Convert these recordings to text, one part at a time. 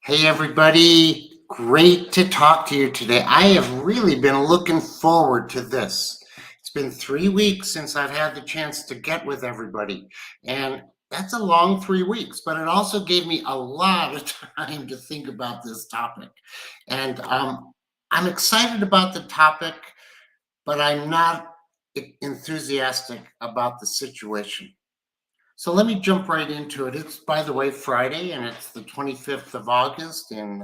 Hey, everybody. Great to talk to you today. I have really been looking forward to this. It's been 3 weeks since I've had the chance to get with everybody. And that's a long 3 weeks, but it also gave me a lot of time to think about this topic. And I'm excited about the topic, but I'm not enthusiastic about the situation. So let me jump right into it. It's, by the way, Friday, and it's the 25th of August in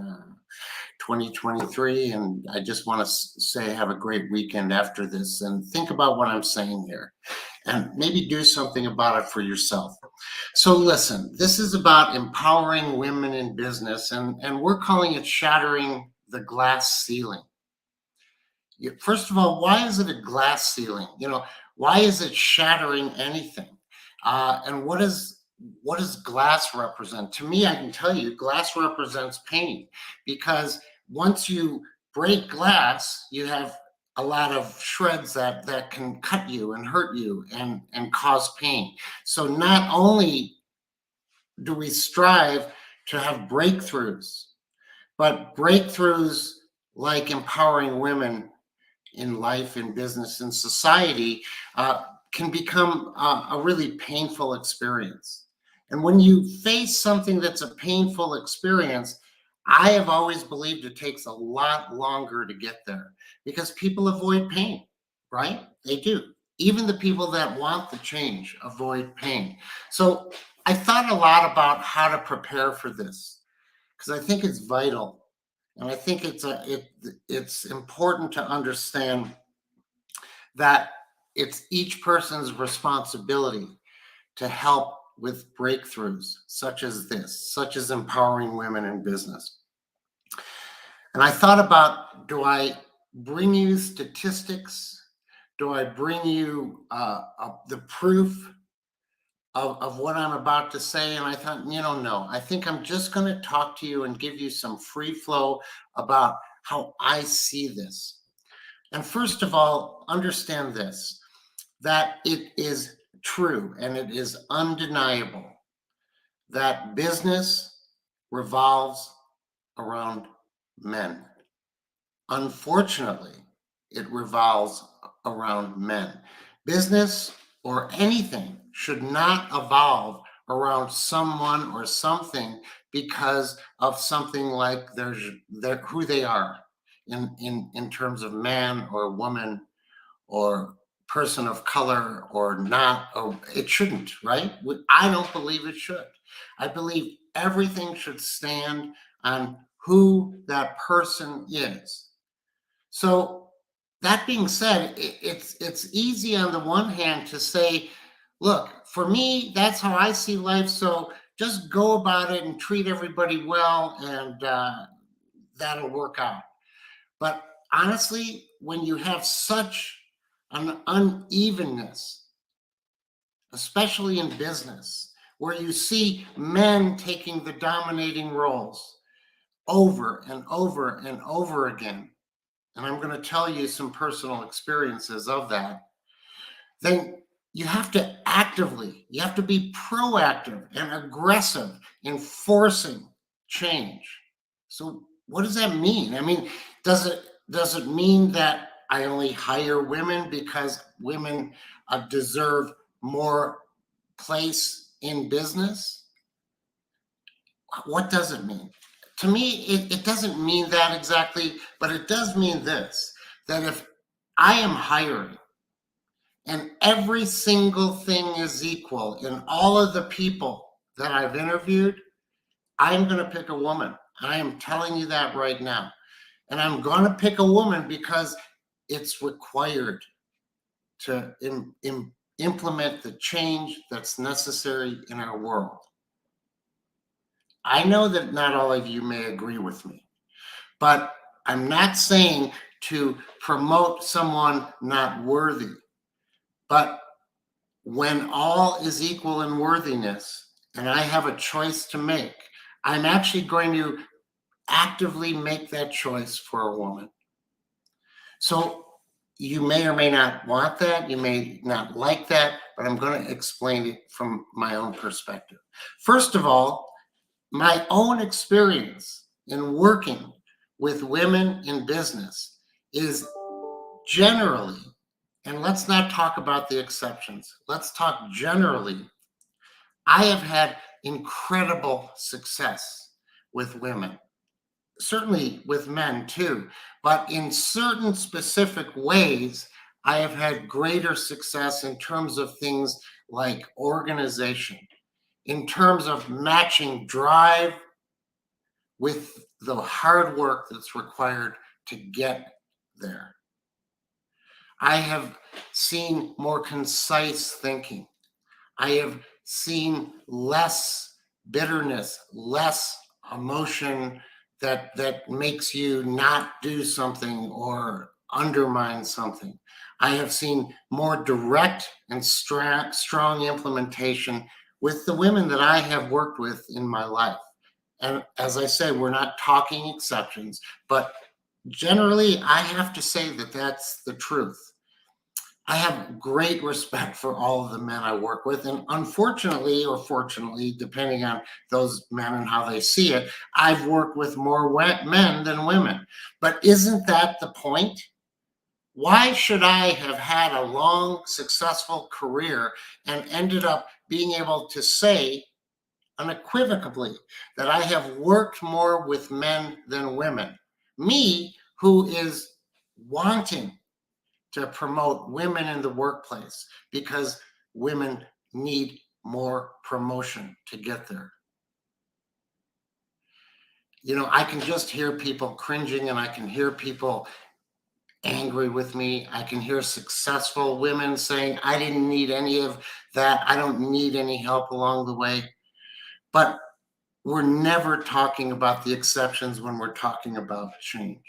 2023. And I just want to say have a great weekend after this and think about what I'm saying here and maybe do something about it for yourself. So listen, this is about empowering women in business, and we're calling it Shattering the Glass Ceiling. First of all, why is it a glass ceiling? Why is it shattering anything? And what does glass represent? To me, I can tell you, glass represents pain because once you break glass, you have a lot of shreds that can cut you and hurt you and cause pain. So not only do we strive to have breakthroughs, but breakthroughs like empowering women in life, in business, in society, can become a really painful experience. And when you face something that's a painful experience, I have always believed it takes a lot longer to get there because people avoid pain, right? They do. Even the people that want the change avoid pain. So I thought a lot about how to prepare for this because I think it's vital. And I think it's important to understand that it's each person's responsibility to help with breakthroughs such as this, such as empowering women in business. And I thought about, do I bring you statistics? Do I bring you the proof of what I'm about to say? And I thought, no, I think I'm just going to talk to you and give you some free flow about how I see this. And first of all, understand this, that it is true and it is undeniable that business revolves around men. Unfortunately, it revolves around men. Business or anything should not evolve around someone or something because of something like their who they are in terms of man or woman or person of color or not, or it shouldn't, right? I don't believe it should. I believe everything should stand on who that person is. So that being said, it's easy on the one hand to say, look, for me, that's how I see life. So just go about it and treat everybody well, and that'll work out. But honestly, when you have such an unevenness, especially in business, where you see men taking the dominating roles over and over and over again, and I'm going to tell you some personal experiences of that, then you have to be proactive and aggressive in forcing change. So what does that mean? I mean, does it mean that I only hire women because women deserve more place in business? What does it mean? To me, it doesn't mean that exactly, but it does mean this, that if I am hiring and every single thing is equal in all of the people that I've interviewed, I'm going to pick a woman. I am telling you that right now. And I'm going to pick a woman because it's required to implement the change that's necessary in our world. I know that not all of you may agree with me, but I'm not saying to promote someone not worthy. But when all is equal in worthiness and I have a choice to make, I'm actually going to actively make that choice for a woman. So you may or may not want that. You may not like that, but I'm going to explain it from my own perspective. First of all, my own experience in working with women in business is generally, and let's not talk about the exceptions, let's talk generally. I have had incredible success with women, certainly with men too, but in certain specific ways, I have had greater success in terms of things like organization, in terms of matching drive with the hard work that's required to get there. I have seen more concise thinking. I have seen less bitterness, less emotion that makes you not do something or undermine something. I have seen more direct and strong implementation with the women that I have worked with in my life. And as I say, we're not talking exceptions, but generally, I have to say that that's the truth. I have great respect for all of the men I work with. And unfortunately, or fortunately, depending on those men and how they see it, I've worked with more men than women. But isn't that the point? Why should I have had a long, successful career and ended up being able to say unequivocally that I have worked more with men than women? Me, who is wanting to promote women in the workplace because women need more promotion to get there. You know, I can just hear people cringing and I can hear people angry with me. I can hear successful women saying, I didn't need any of that. I don't need any help along the way. But we're never talking about the exceptions when we're talking about change.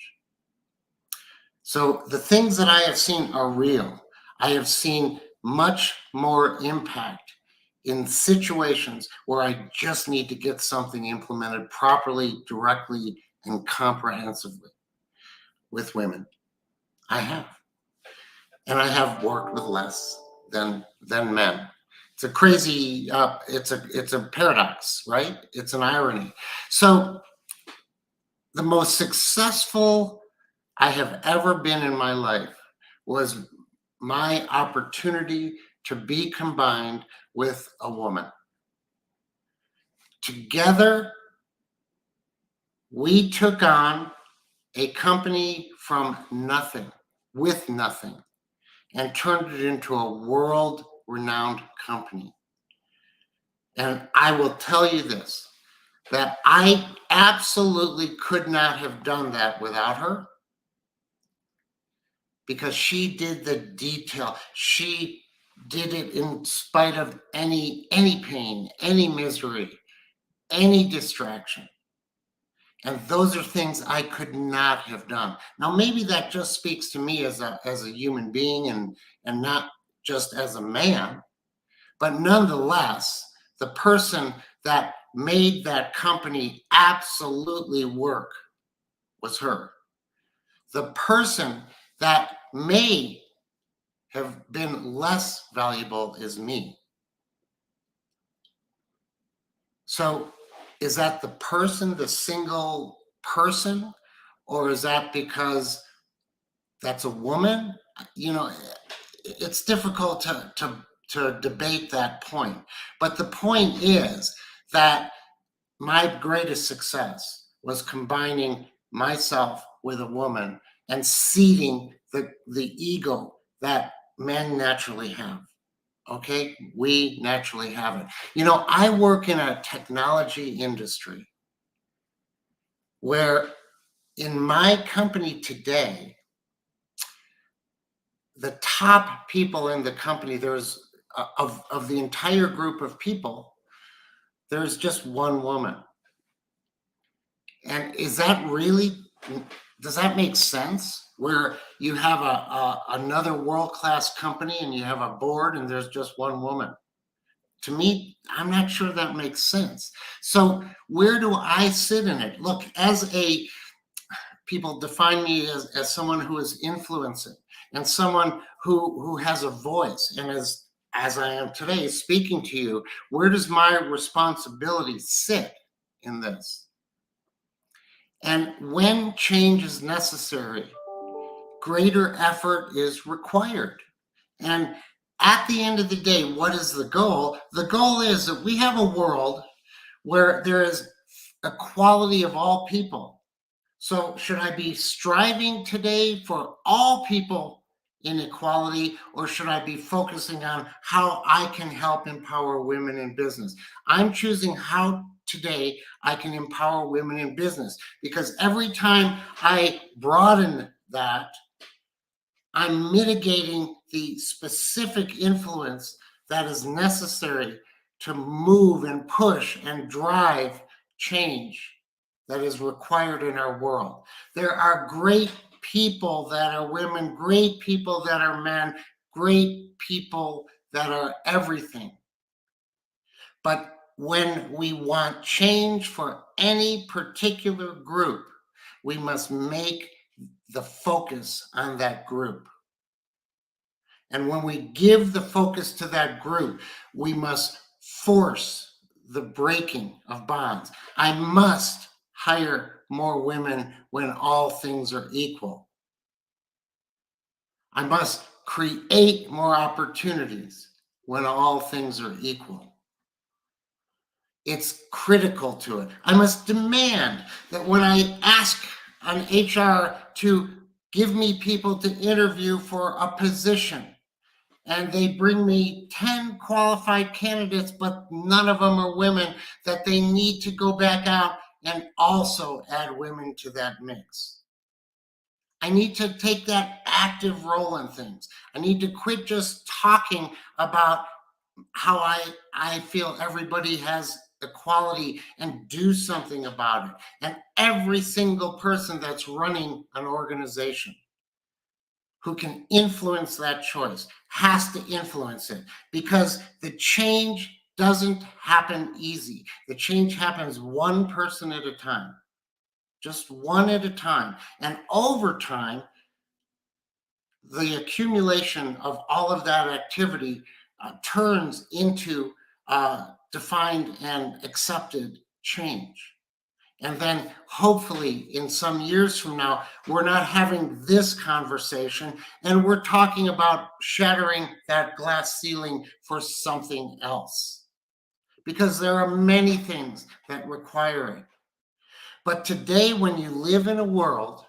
So the things that I have seen are real. I have seen much more impact in situations where I just need to get something implemented properly, directly, and comprehensively with women. I have. And I have worked with less than men. It's a crazy, it's a paradox, right? It's an irony. So the most successful I have ever been in my life was my opportunity to be combined with a woman. Together, we took on a company from nothing, with nothing, and turned it into a world-renowned company. And I will tell you this, that I absolutely could not have done that without her, because she did the detail. She did it in spite of any pain, any misery, any distraction. And those are things I could not have done. Now, maybe that just speaks to me as a human being and not just as a man, but nonetheless, the person that made that company absolutely work was her. The person that may have been less valuable is me. So is that the person, the single person, or is that because that's a woman? You know, it's difficult to debate that point. But the point is that my greatest success was combining myself with a woman and seeding the ego that men naturally have. Okay, we naturally have it. You know, I work in a technology industry where in my company today, the top people in the company, there's of the entire group of people, there's just one woman. And is that really, does that make sense? Where you have another world-class company and you have a board and there's just one woman? To me, I'm not sure that makes sense. So where do I sit in it? Look, people define me as someone who is influencing and someone who has a voice. And as I am today speaking to you, where does my responsibility sit in this? And when change is necessary, greater effort is required. And at the end of the day, what is the goal? The goal is that we have a world where there is equality of all people. So should I be striving today for all people in equality, or should I be focusing on how I can help empower women in business? I'm choosing how today I can empower women in business, because every time I broaden that, I'm mitigating the specific influence that is necessary to move and push and drive change that is required in our world. There are great people that are women, great people that are men, great people that are everything. But when we want change for any particular group, we must make the focus on that group. And when we give the focus to that group, we must force the breaking of bonds. I must hire more women when all things are equal. I must create more opportunities when all things are equal. It's critical to it. I must demand that when I ask an HR to give me people to interview for a position, and they bring me 10 qualified candidates, but none of them are women, that they need to go back out and also add women to that mix. I need to take that active role in things. I need to quit just talking about how I feel everybody has equality and do something about it. And every single person that's running an organization who can influence that choice has to influence it, because the change doesn't happen easy. The change happens one person at a time, just one at a time. And over time, the accumulation of all of that activity turns into defined and accepted change. And then hopefully in some years from now, we're not having this conversation and we're talking about shattering that glass ceiling for something else. Because there are many things that require it. But today, when you live in a world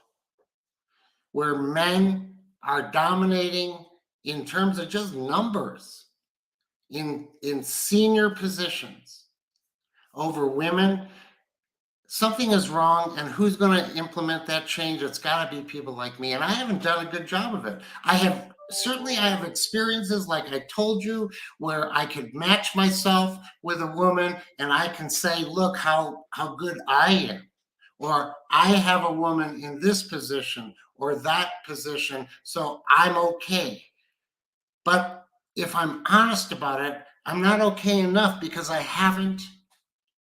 where men are dominating in terms of just numbers in senior positions over women, something is wrong, and who's going to implement that change? It's got to be people like me, and I haven't done a good job of it. I have experiences, like I told you, where I could match myself with a woman and I can say, look how good I am, or I have a woman in this position or that position, so I'm okay. But if I'm honest about it, I'm not okay enough, because I haven't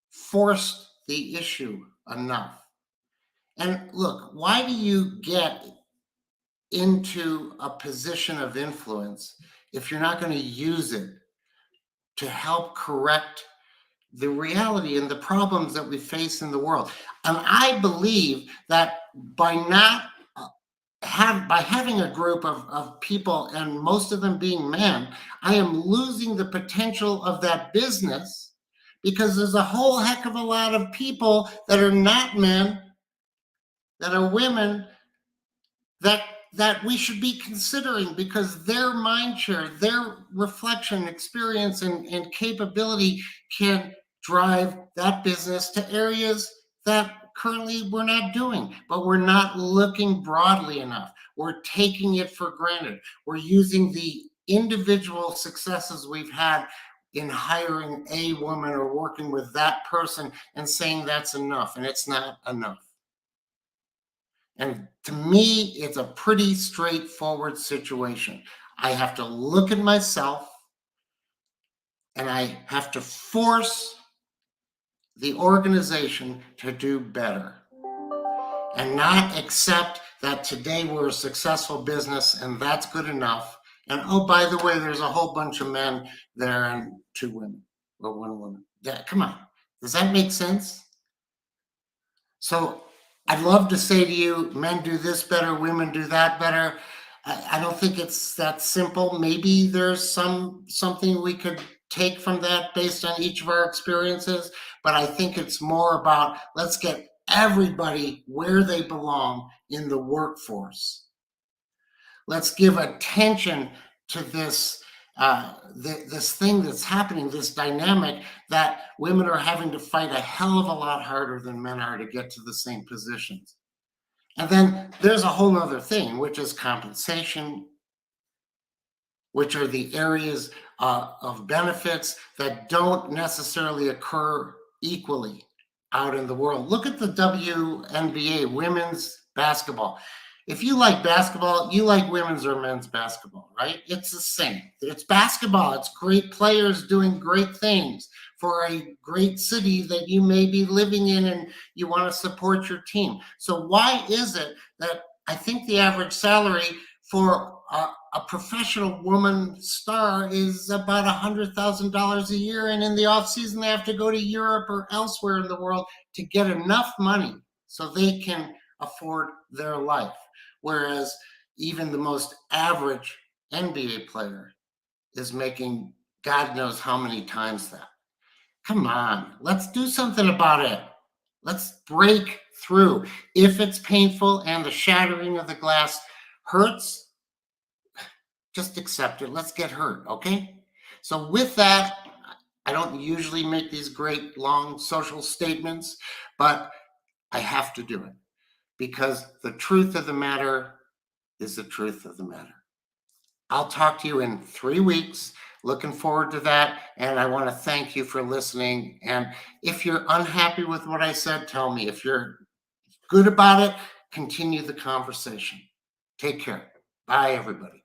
forced the issue enough. And look, why do you get into a position of influence if you're not going to use it to help correct the reality and the problems that we face in the world? And I believe that by not by having a group of people, and most of them being men, I am losing the potential of that business, because there's a whole heck of a lot of people that are not men, that are women, that we should be considering, because their mind share, their reflection, experience, and capability can drive that business to areas that currently we're not doing. But we're not looking broadly enough. We're taking it for granted. We're using the individual successes we've had in hiring a woman or working with that person and saying that's enough, and it's not enough. And to me, it's a pretty straightforward situation. I have to look at myself, and I have to force the organization to do better, and not accept that today we're a successful business and that's good enough. And oh, by the way, there's a whole bunch of men there and 2 women or 1 woman. Yeah, come on. Does that make sense? So I'd love to say to you, men do this better, women do that better. I don't think it's that simple. Maybe there's something we could take from that based on each of our experiences, but I think it's more about let's get everybody where they belong in the workforce. Let's give attention to this thing that's happening, this dynamic that women are having to fight a hell of a lot harder than men are to get to the same positions. And then there's a whole other thing, which is compensation, which are the areas of benefits that don't necessarily occur equally out in the world. Look at the WNBA, women's basketball. If you like basketball, you like women's or men's basketball, right? It's the same. It's basketball. It's great players doing great things for a great city that you may be living in and you want to support your team. So why is it that I think the average salary for a professional woman star is about $100,000 a year, and in the off season they have to go to Europe or elsewhere in the world to get enough money so they can afford their life, whereas even the most average NBA player is making God knows how many times that. Come on, let's do something about it. Let's break through. If it's painful and the shattering of the glass hurts, just accept it. Let's get hurt, okay? So with that, I don't usually make these great long social statements, but I have to do it because the truth of the matter is the truth of the matter. I'll talk to you in 3 weeks. Looking forward to that. And I want to thank you for listening. And if you're unhappy with what I said, tell me. If you're good about it, continue the conversation. Take care. Bye, everybody.